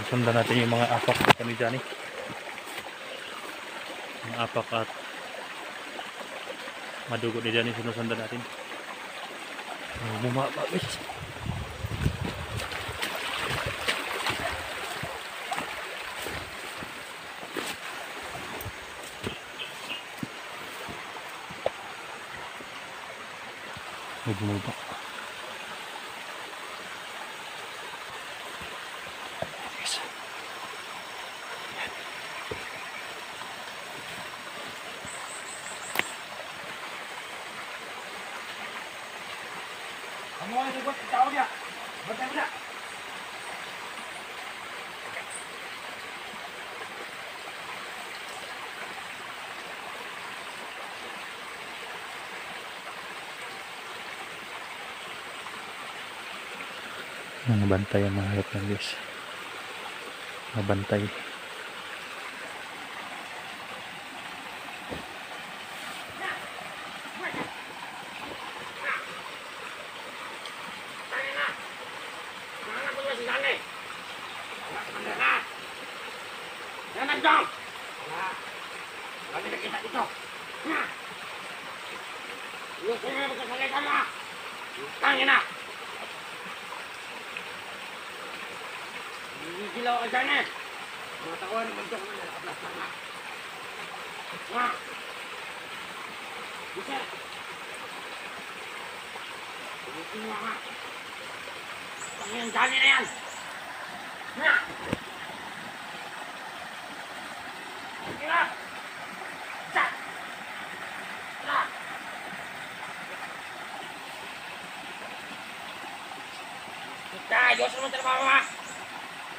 Sundan natin yung mga apak dito ni Johnny. Mga apak at madugo ni Johnny, sinusundan natin. Bumaba guys. May bumaba. Kamu ada buat tahu dia. Betul tak? Nabantay ang mga hayop yan guys. Nabantay. Jangan dong. Kami nak kita itu. Lu sini bekas lagi kamu. Tangin nak. Ini gila aja nih. Pengetahuan bentuk mana 18 tanah. Nah. Bisa. Ini semua. Tangin Johnny nih. Nah. Gila. Cak. Nah. Kita Diyos mo trabaho.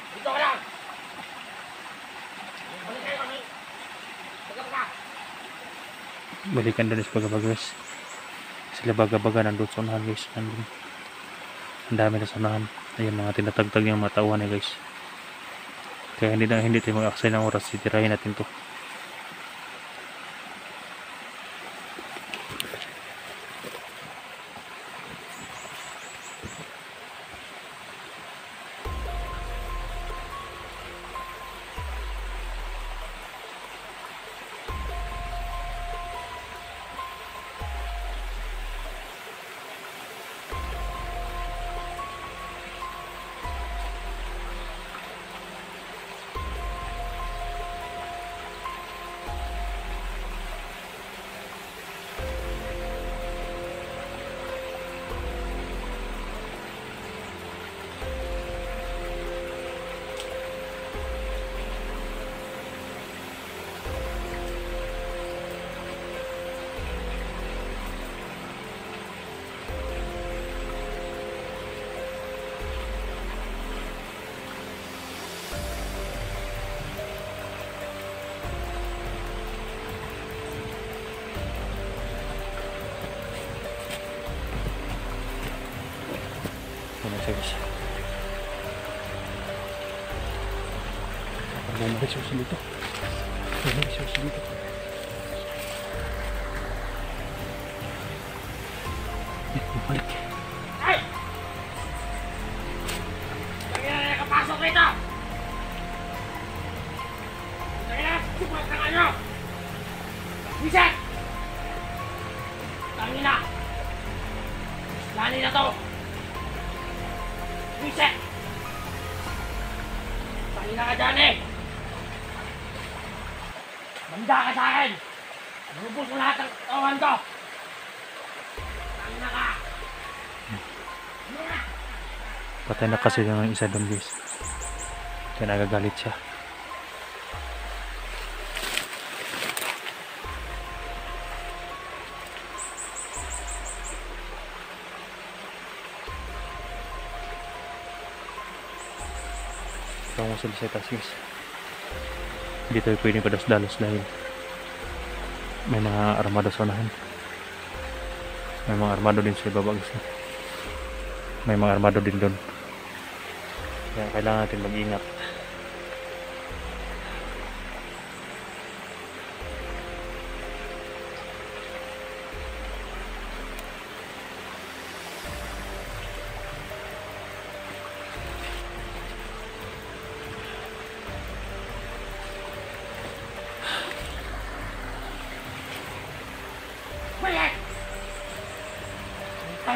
Dito ka lang. Balik kayo kami. Baga-baga. Balikan doon sa baga-baga guys. Sila baga-baga nandun sa unahan guys. Nandun. Ang dami na sa unahan. Ayan mga tinatagtag yung mga tauhan eh guys. Kaya hindi tayo mag-aksay ng oras. Titirahin natin to. Guys. Bumalik siya dito. Bumalik siya dito. Bumalik. Hey! Lagi na nakapasok rito! Lagi na! Sumat na kayo! Bisek! Tangin na! Lani na to! Bisek! Tangin na ka dyan eh! Manda ka sa akin! Nubos mo lahat ng katawan ko! Tangin na ka! Patay na kasi yung isa doon guys. Kaya nagagalit siya. Ito ang usul sa itas guys. Hindi tayo pwedeng pados-dalos dahil may mga armado sa unahan. May mga armado din sa ibaba guys. May mga armado din doon. Kaya kailangan natin mag-ingat.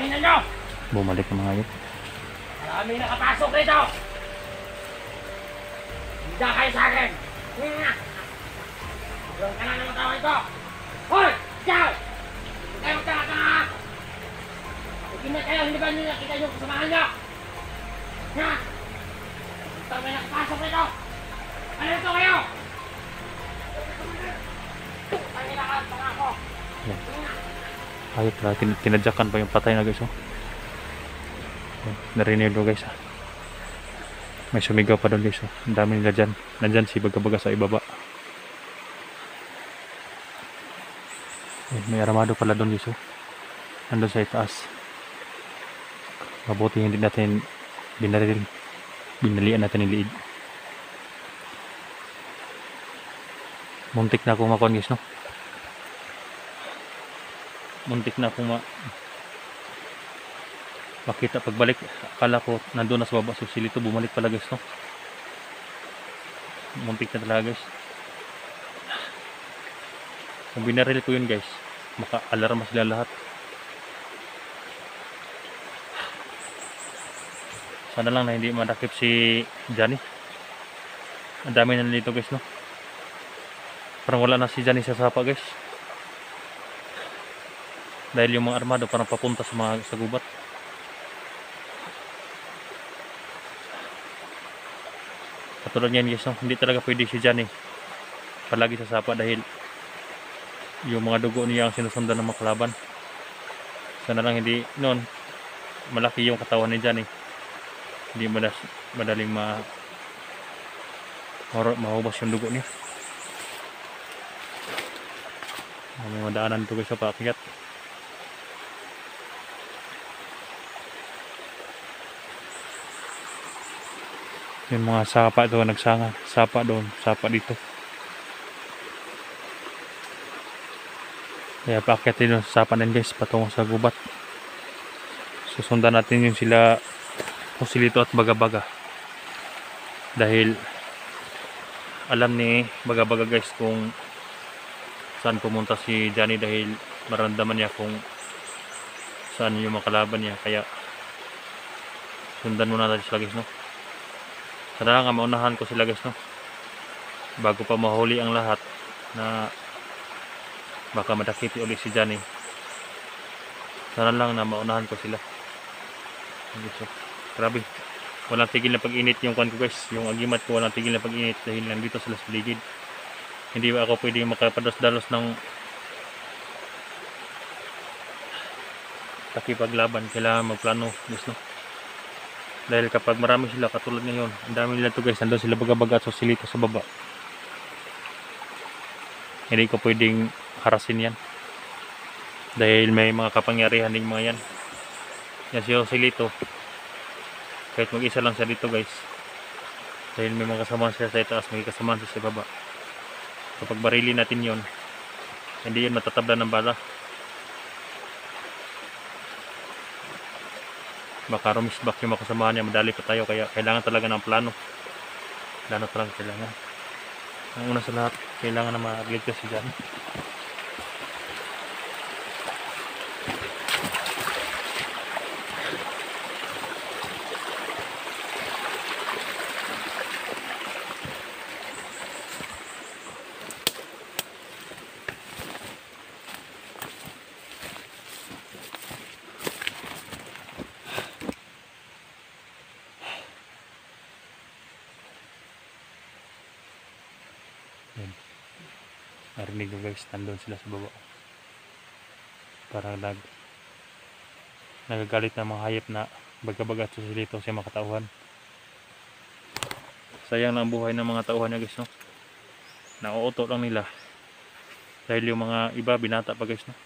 Pahinga nyo! Bumalik ang mga hayop. Maraming nakapasok rito! Hindi kayo sa akin! Huwag ka na ng tao ito! Hoy! Ikaw! Huwag kayo magtanga-tanga! Hindi na kayo, hindi ba nyo nakita yung kasamahan nyo? Ha? Ito may nakapasok rito! Ano ito kayo? Pahinga ka, tanga ako! Yan. Hayop na, tinadyakan pa yung patay na guys. Oh. Yan. Narinig mo guys. May sumigaw pa doon guys. Oh. Ang dami nila dyan. Nandyan si Baga-Baga sa ibaba. Yan. May armado pala doon guys. Oh. Nandun sa itaas. Mabuti hindi natin binalian natin yung liid. Muntik na akong makuha guys, no? Muntik na akong makita pagbalik. Akala ko nandun na sa baba. So silito bumalik pala guys, no? Muntik na talaga guys. Kung binaril ko yun guys, maka-alarma sila lahat. Sana lang na hindi madakip si Johnny. Ang dami na nandito guys, no? Parang wala na si Johnny sa sapa guys. Dahil yung mga armado parang papunta sa gubat. Katulad yan guys, no? Hindi talaga pwede si Johnny palagi sa sapa dahil yung mga dugo niya ang sinusundan ng mga kalaban. Sana lang hindi noon malaki yung katawan ni Johnny. Hindi madaling mahubos yung dugo niya. May madaanan ito guys sa paakyat. Yung mga sapa ito nagsanga. Sapa doon, sapa dito. Kaya paakyat din yung sapa din guys patungo sa gubat. Susundan natin yung sila Joselito at Baga-Baga. Dahil alam ni Baga-Baga guys kung saan pumunta si Johnny dahil maramdaman niya kung saan yung makalaban niya. Kaya sundan muna natin sila guys, no? Sana lang maunahan ko sila guys, no? Bago pa mahuli ang lahat na baka madakiti ulit si Johnny. Sana lang na maunahan ko sila. So, grabe, walang tigil na pag-init yung kwan ko guys. Yung agimat ko walang tigil na pag-init dahil nandito sila sa paligid. Hindi ba ako pwede makapados-dalos ng takipaglaban. Kailangan magplano guys, no? Dahil kapag marami sila katulad ngayon, ang dami nila to guys, nandun sila Baga-Baga at Joselito sa baba. Hindi ko pwedeng harasin yan dahil may mga kapangyarihan din mga yan. Yan si Joselito, kahit mag-isa lang siya dito guys, dahil may mga kasama siya sa itaas, may kasama siya sa baba. Kapag barilin natin yon, hindi yun matatabla ng bala. Baka rumisbak yung mga kasama niya, madali pa tayo. Kaya kailangan talaga ng plano. Plano talaga kailangan. Ang una sa lahat, kailangan na mag-ligtas si Johnny. Narinig ko guys, nandun sila sa baba. Parang nagagalit na mga hayop na Baga-Baga at Joselito sa mga katauhan. Sayang na ang buhay ng mga tauhan niya guys, no? Nauuto lang nila dahil yung mga iba binata pa guys, no?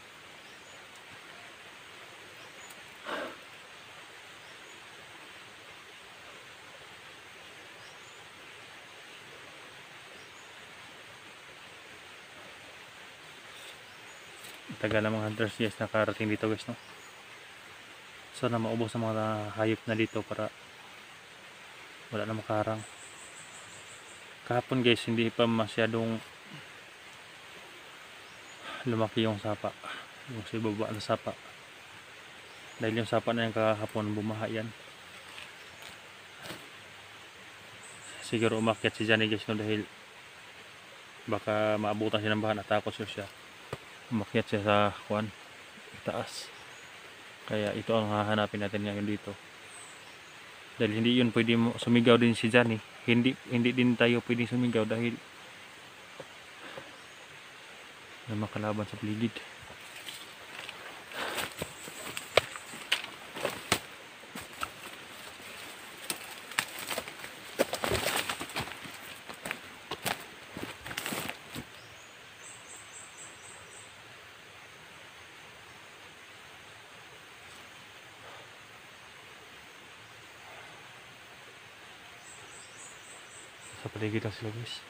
Tagal ng mga hunters yes nakarating dito guys, no? Sana maubos ang mga hayop na dito para wala na makarang. Kahapon guys hindi pa masyadong lumaki yung sapa, yung sa baba ng sapa. Dahil yung sapa na yan kahapon, bumaha yan. Siguro umakyat si Johnny guys, no, dahil baka maabutan siya ng baha, natakot siya. Umakyat siya sa kuan, taas. Kaya ito ang hahanapin natin ngayon dito. Dahil hindi yun pwede sumigaw din si Johnny. Hindi din tayo pwede sumigaw dahil may makalaban sa paligid. Sa paligid lang sila guys.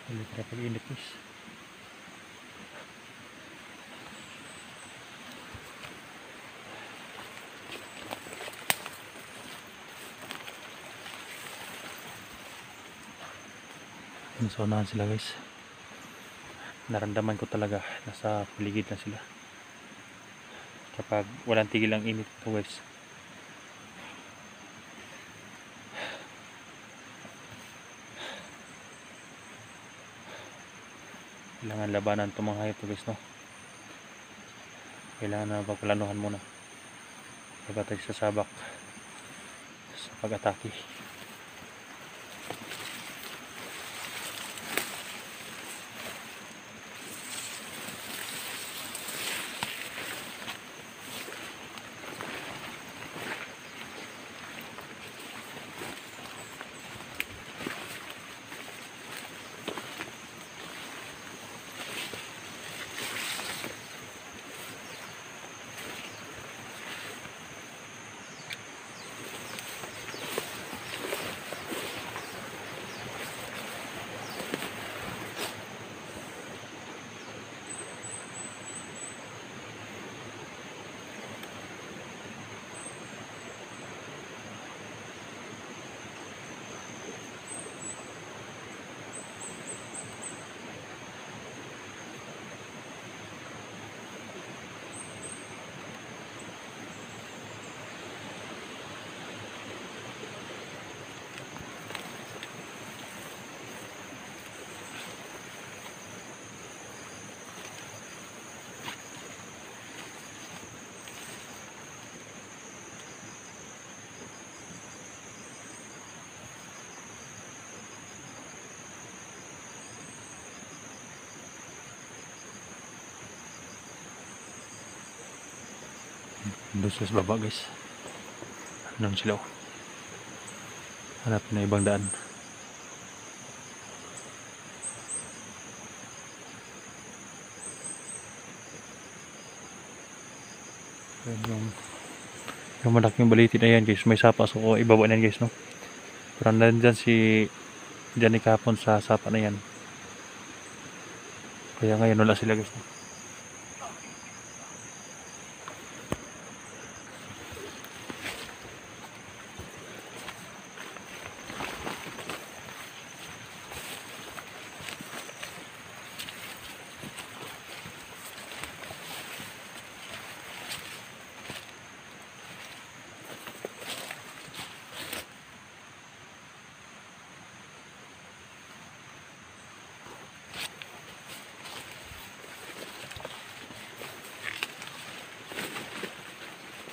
Hindi para pag-init guys. Nasaunahan sila guys. Naramdaman ko talaga nasa paligid na sila. Kapag walang tigil ang init ito guys. Kailangan labanan itong mga hayop guys, no? Kailangan na pagplanuhan muna bago tayo sasabak sa pag-atake. Doon sa baba guys. Doon sila, oh. Hanapin na ibang daan. Yung malaking baliti na yan guys. May sapa, so ibaba na yan guys, no? Pero nandyan si Johnny kahapon sa sapa na yan. Kaya ngayon wala sila guys.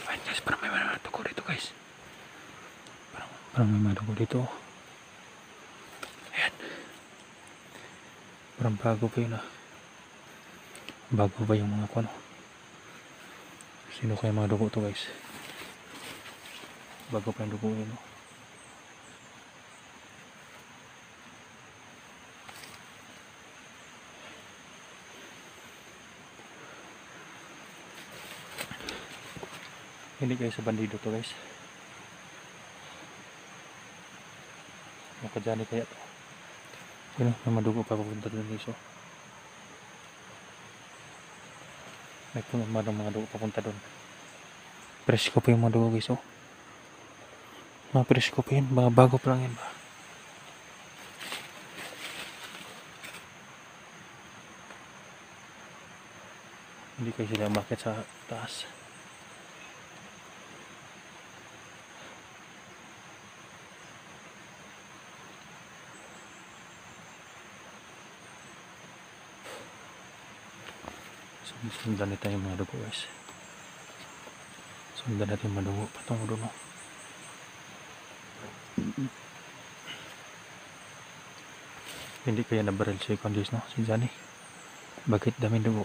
Ayun guys, parang may mga dugo dito guys. Parang may mga dugo dito. Ayan. Parang bago pa yun ah. Bago ba yung mga kuno? Sino kaya mga dugo to guys? Bago pa yung dugo yun no? Hindi guys sa bandido to guys. Nakadyan kaya to. Yun o, may madugo pa papunta doon guys o. May puno mga dugo papunta doon. Presko pa yung mga dugo guys o. Mga presko pa yun, mga bago pa lang yan ba. Hindi kayo sila umakit sa taas. Sundan natin yung mga dugo guys. Sundan natin yung mga dugo patungo doon. Hindi kaya nabaril si Condis no? Si Johnny. Bakit daming dugo?